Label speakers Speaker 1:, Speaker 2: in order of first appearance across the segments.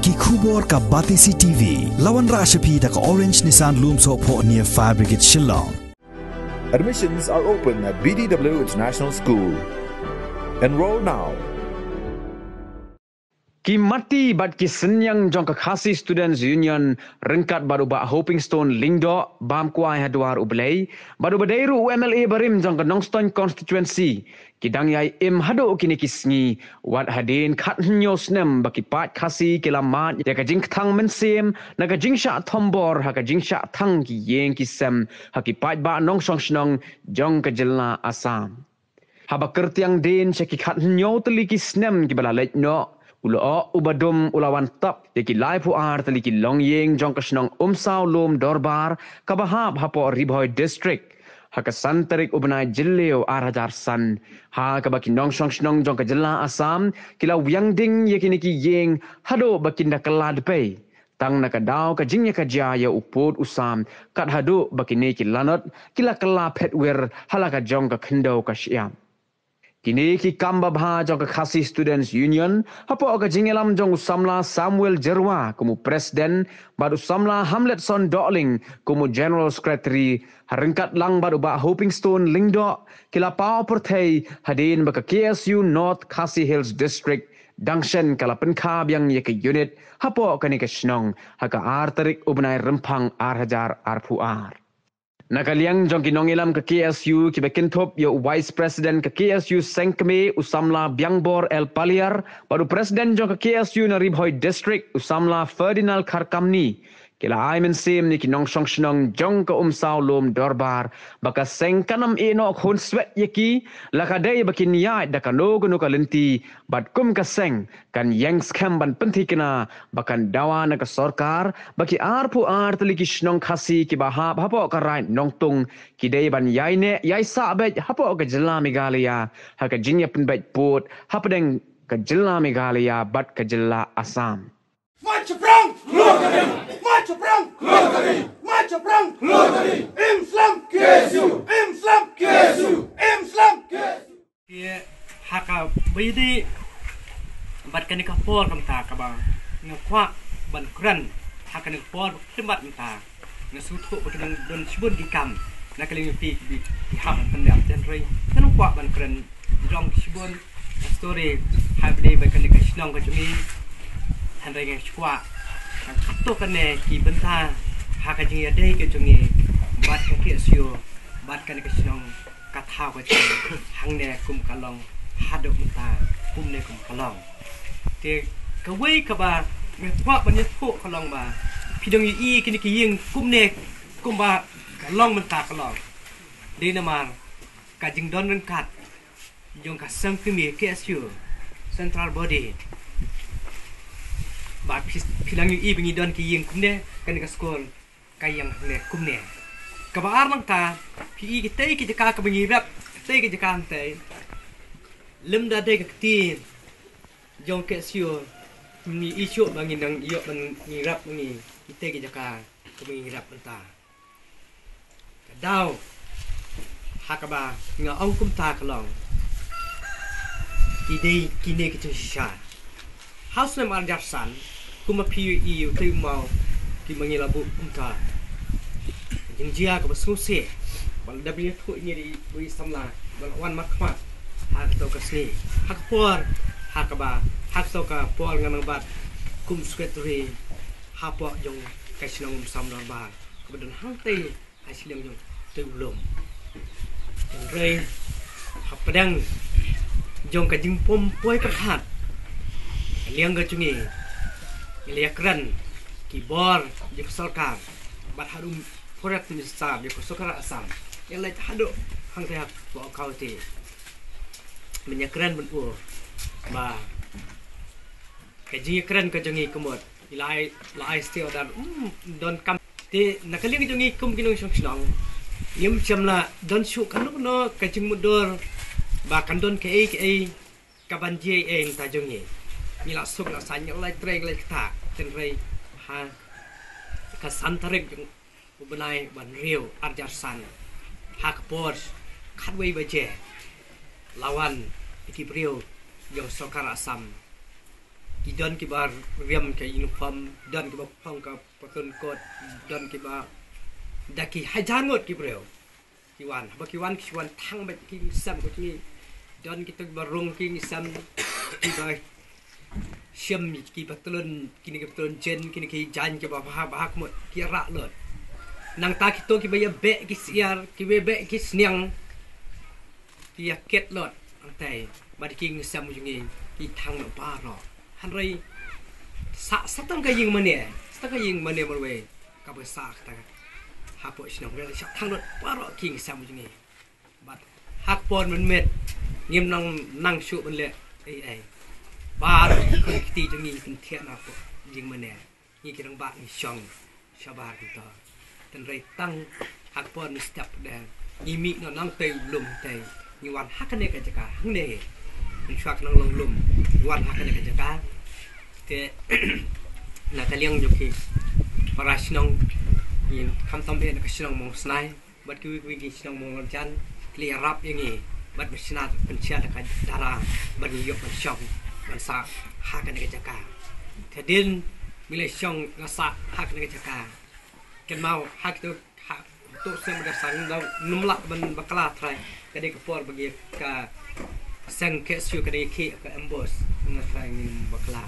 Speaker 1: ki khubor ka Batisi TV lawan rashapi da ka Orange Nissan Loom so pho near Fire Brigade Shillong.
Speaker 2: Admissions are open at BDW International School. Enroll now.
Speaker 3: Ki mati bat ki senyang jong ka khasi Students Union rengkat baru ba Hoping Stone Lingdo bam kuai hadwar ublei baru badairu UMLA barim jong ka Nongston constituency kidang yai im hado kini kisngi wat hadin khat hnyo snem baki pat khasi kilamat ya ka jing thang mensem na ka jing sha thombor ha ka jing sha thang ki yeng ki sem ha ki pat ba nong song snong jong ka jilna Assam haba kertiang din se ki khat hnyo tli ki snem ki bala lek no ulo ubadum ulawan tap yaki lai pu ar taliki longyeng jong kasnong umsaw lom dorbar kabahab hapo Ribhoy district haka santarik ubnai jilleo arajar san ha kabaki nong song snong jong ka jilla Assam kila wyangding yakiniki yeng hado bakinda kalad pe tang nakadaw ka jingya ka jaya upod usam kat hado bakine ki lanot kila kala petwer halaka jong ka khndo ka syam kini ki kamba bha jong ka khasi Students Union hapo ka jingelam jong usamla Samuel Jerwa kumu presiden baru usamla Hamlet Son Darling kumu general secretary harengkat lang baru ba Hoping Stone Lingdo kila pau perthai hadin ba ka KSU North Khasi Hills district dangshen kala penkha yang ye ka unit hapo ka ni ka snong haka artarik ubnai rempang arhajar arpuar Nakaliang jong kinongilam ke KSU kibekintop yo Vice President ke KSU Sengkeme usamla Biangbor El Paliar baru Presiden jong ke KSU na Ribhoy District usamla Ferdinand Karkamni kila aimen sim ni kinong song snong jong ke umsaw lom dorbar baka sengkanam eno khon swet yaki lakadai bakin yai da kano gunu kalenti bad kum ka seng kan yang scam ban penti kena bakan dawa na ka sarkar baki arpu ar teliki snong khasi ki bahap hapo ka right nongtung kidai ban yai ne yai sa bet hapo ka jilla Meghalaya ha ka jinya pun bet put hapadeng ka jilla Meghalaya bat ka jilla Assam
Speaker 4: Macho Brown, Lottery! Macho Brown, Lottery! Macho Brown, Lottery! Islam KSU! Islam KSU! Islam KSU!
Speaker 5: Kia haka bidi bat kan ka por kam ta ka ba ngakwa ban kran haka ni por khmat ta ngasuthu bakan don sibun di kam nakaling pi di ham pendap dan rei kan kwa ban kran jong sibun story habde bakan ka snong ka jumi Handai yang squat, kato kene ki benta haka jing ya dei ke jungi bat ka KSU bat kan ke sinong kathau ka jing hangne kum kalong hado menta kum ne kum kalong te ka wei ka ba me kwa ban ye tho kalong ba pidong yi kini ki ying kum ne kum ba kalong menta kalong de na mar ka jing don ren kat jong ka sang kimi KSU central body ba pilang yu ibingi don ki yeng kumne kan ka skol kayang ne kumne ka ba armang ta pi ki tei ki ka bingi rap tei ki ka ante lem da de ka ti jong ke sio ni isu bangi nang yo ban ni rap ni ki tei ki ka bingi rap ta ka daw hakaba nga ong kum ta kalong ki dei ki ne ki sha house name Arjarsan kuma PUE tu mau ki mengilabu umka jinjia ka basuse bal w thu ni di bui samla bal wan makma hak to ka sni hak por hak ba hak to ka por ngan bat kum secretary hapo jong ka sinong samla ba kemudian hang te hasilem jong tu lom rei hak pedang jong ka jing pom poi ka khat liang ga chungi liakran kibor di sarkar bat harum forat ni sab di sarkar Assam yang lai hado hang te bo kau te menyakran benur ba kaji kran ka chungi kumot lai still dan don kam te nakaling chungi kum kinong song yum chamla don shu kanuk no kajing mudur ba kandon ke kaban je ta chungi mila suk la sanya lai treng lai kata ten rei ha ka santarik jung ubnai ban riu Arjarsan hak por khatwei baje lawan iki priu yo sarkar Assam ki don ki bar riam ke uniform don ki ba phong ka patun kot don ki ba daki hajan ngot ki breu ki wan ba ki wan thang ba ki sam ko ni don ki tuk barung ki sam ki ba siam ki patun ki ni patun jen ki jan ki ba ba mot ki ra lot nang ta ki to ki ba ya be ki siar ki be ki sniang ki ket lot ang tai ba ki sam ju ni ki thang no ba ro han rei satang ka ying mane satang ka ying mane mar we ka ba sa ta ha po shnong re sa thang lot ba ro king sam ju ni bat hak pon man met ngim nang shu ban le ai ba ko ti ju ni kin thia na po ying mane ni ki rang ba ni shong shabar ki to tan rei tang hak pon ni step da ni mi no nang te lum te ni wan hak ne ka jaka hang ne mình choạc năng lồng lùm quan hạt cái này cái cá thế là cái liang dục thì para sinong nhìn khăm tâm bên cái sinong mong snai bất cứ cái sinong mong chân clear up nhưงี้bất bị sinatเป็นเชื่อcái darah bất bị dụcเป็นช่องมันสาhạt cái này cái cá thế đến mình lấyช่องnóสาhạt cái này cái cá cái mau hạtตัวเส้นมันสั่งเรานุ่มละมันบักลาไทยก็ได้กระปอดบางอย่างก็sang ke siu ke ke ke embos ngatrai ngin bakla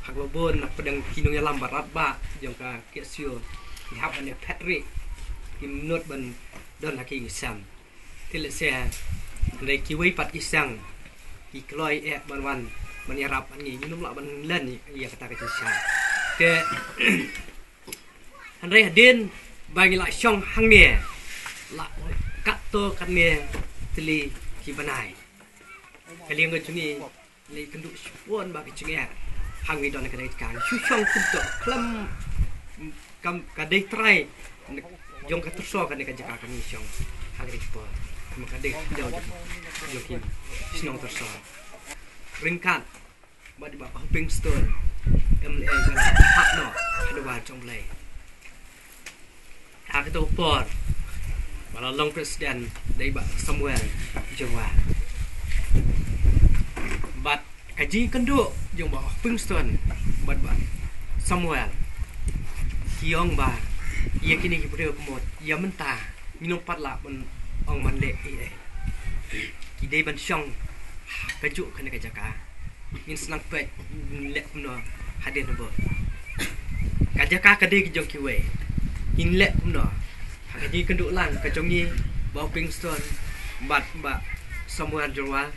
Speaker 5: hak lobon nak pedang kinung yalam barat ba jong ka ke siu ki hab ane patri ki not ban don laki sam til se le ki wei pat ki sang ki kloi e ban wan ban yarap an ngi num la ban len ya kata ke sa ke han re den bagi la shong hang ne la kat to kan ne tili ki banai kalian ke cungi le kenduk spon ba ke cungi hang wi don ke dai kan shu chong kunto klam kam ka dai try jong ka terso kan ke jaka kan chong hang ri po kam ka dai jauh yo ki snong terso ringkat ba di ba hopping stone MLA kan hak no hadu ba chong play ha ke to por ba long president dai ba Samuel Jawa bat kaji kenduk jong ba Pingston bat Samuel kiong ba ia kini ki pure kumot ia menta minum patla ban ong man le ai ki dei ban shong kaju kana ka jaka min snang pe le no haden bo ka jaka ka dei ki jong ki we in le no kaji kenduk lang ka jong ni ba Pingston bat ba Samuel Jawa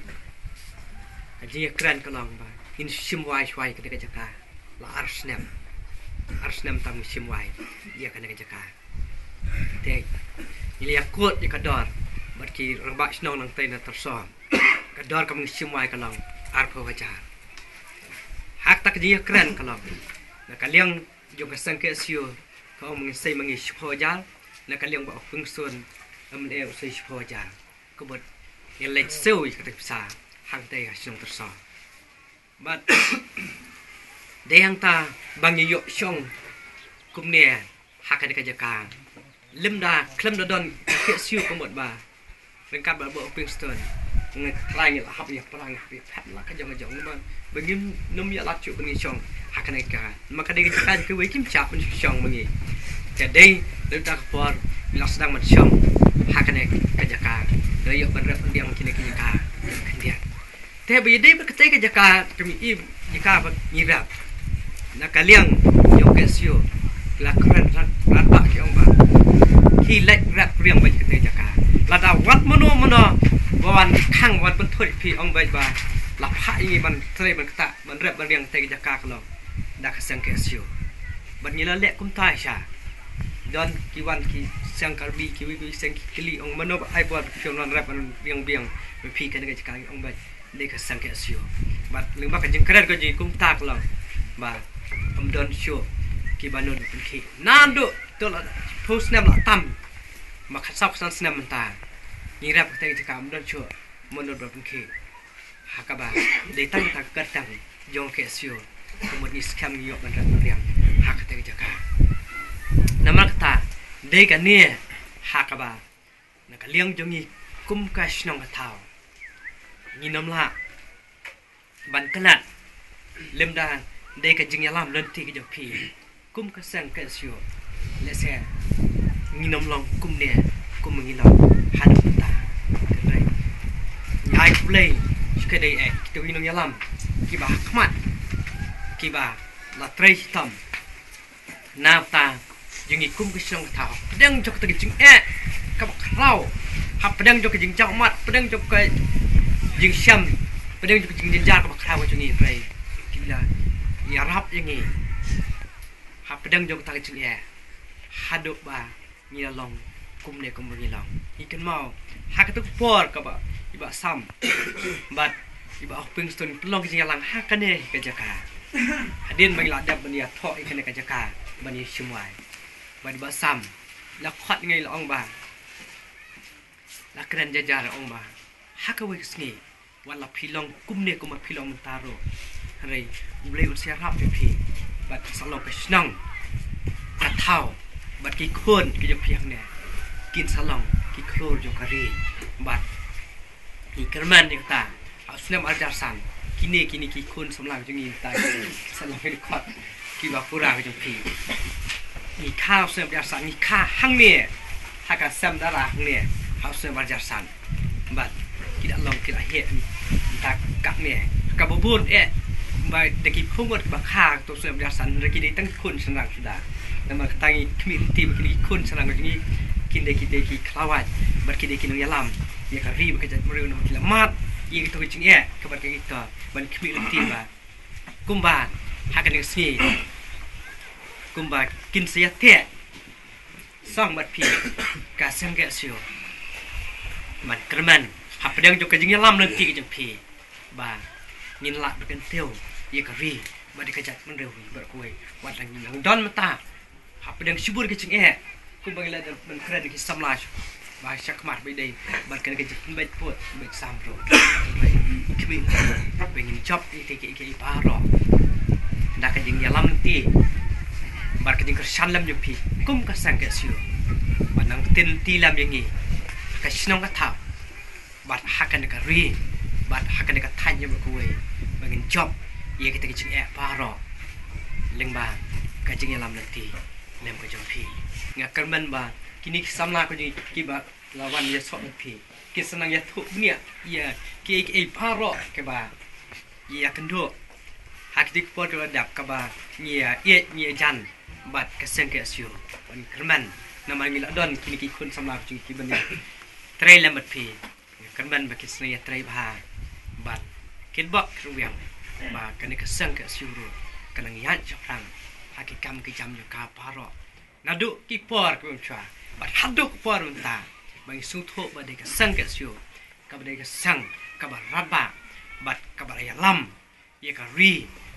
Speaker 5: kaji keren kalong ba in simwai swai ka de jaka la Arsenal tam simwai dia kana jaka te ili akut di kador berki raba snong nang taina tersom kador kam simwai kalong arpo wajar hak tak ji keren kalong na kaliang jo kasang ke sio ka mong sei mangi shpojal na kaliang ba fungsun amle sei shpojal ko bot yang lech seu ka te sa hang tay song terso but deyang ta bang yo shong kum ne hakane ka jaka limda klem don ke siu ko mot ba lengkap ba bo Pingston ngai klai ni la hab ya perang bi phat la ka jong jong ba begim num ya la chu bengi shong hakane ka maka de ka ke we kim chap ben shong bengi ke dei le ta por la sedang mat shong hakane ka jaka de yo ban rep diang kini kini ka kendian te bi dei ba ke ka jaka kami i jika ba ni rap na kaliang yo ke siu la keren rata ki ong ba ki lek rap riang ba ke jaka la da wat mono bawan khang wat ben thoi pi ong ba ba la phai ban tre ban ta ban rap ban riang te jaka klo da ka sang ke siu ban ni la lek kum tai sha don ki wan ki sang karbi ki wi sang ki li ong mano ai bot film non rap ban riang biang pi ke jaka ong ba de ka sang ke siu bat leng ba ka jing keren ko ji kum ta klo ba om don show ki banon ki nando to la post nam la tam ma kha sak san snam ta ni rap te ka om don show mono do ki hakaba de tang ta ka tang jong ke sio ko ni scam yo ban ran riang hak te ka namak ta de ka ni hakaba na ka liang jong ni kum ka snong ka thao ni nam la ban kanat lim da đây cái chừng nhà làm lên thì cái chụp phì cũng có sang cái siêu lẽ xe nghìn năm lòng cũng nè cũng mình lòng hai đứa ta cái này ai cũng lấy cái đây ấy tôi nghìn năm nhà làm khi bà khmat khi bà là trai tầm nam ta những người cũng cái song thảo đang cho cái chừng các bạn rau hấp đang cho cái chừng chảo mặt đang cho cái chừng xem đang cho cái chừng dân các bạn rau cho người này khi là ya rap yang ni hấp đang cho cái chừng haduk ba ni long kum ne kum ni long ikan mau hak tu por ka ba iba sam but iba oping stone pelong ke jalang hak ne ke jaka hadin bagi la dab bani tho ikan ke jaka bani semai ba iba sam la khat ngai la ong ba la kran jajar ong ba hak we sngi wala pilong kum ne kum pilong taro hari boleh usia rap pi but salong ke snang ka thauบัดกี่คนก็จะเพียงเนี่ยกินสลองกี่โครจงกะรีบัดกี่กระมันอย่างต่างเอาสนามอาจารย์สั่งกินนี่กี่คนสำหรับจงยินตายสลองให้ขอดกี่ว่าผู้ราก็จงพีมีข้าวสนามอาจารย์สั่งมีข้าหั่งเนี่ยถ้ากับแซมดาราหั่งเนี่ยเอาสนามอาจารย์สั่งบัดกี่ลองกี่ละเหตุตากักเนี่ยกับบุญบัดเด็กกี่พุ่งหมดบักข้าตัวสนามอาจารย์สั่งเด็กกี่ได้ตั้งคนสำหรับสุดาnama ketangi kemiti begini kun senang begini kinde ki kelawat berkinde kino yalam ya kari bekerja mereu nama kilamat ya kita kecing kebar kita ban kemiti ba kumba hakan dengan sini kumba kin saya te sang mat pi ka sang ke sio man kerman hap pedang jo kejing yalam nanti kejing pi ba ngin lak beken teu ya kari ba dikajat mereu berkuai wat lang don mata apa yang subur ke cing ku bangila dan keren ke samlaj bahasa kemat bidai barkan ke jepun baik pot baik samro kemi pengen job ke paro ndak ke jing yalam nanti barkan jing kersan lam jupi kum ka sang ke siu banang tin ti lam yang ni ka sinong ka tha bat hakan ka ri bat hakan ka tanya berkuai pengen job ye kita ke cing paro lengba ka jing yalam nanti lem ko jong phi ngakar man ba kini samla ko ji kiba lawan ya sok phi kisanang ya thu nia ya ki paro ke ba ya kendo hakdik por ko dap ka ba nia jan bat kaseng ke sio ban kerman nama ngila don kini ki kun samla ko ji kiban ya trai lem phi ngakar man ba kisanang ya trai ba bat kinbok ruang ba kan kaseng ke sio ro kanang ya japang hakikam ke jam ka paro naduk ki por ko chwa bat haduk por unta bang su tho ba de ka sang ka sio ka ba de ka sang ka ba raba bat ka ba ya lam ye ka ri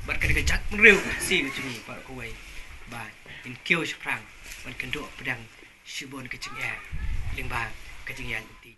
Speaker 5: bat ka de ka jak reu si ko chini par ko wai ba in kêu sprang ban kan do pedang sibon ke ching ling ba ka ching ya ti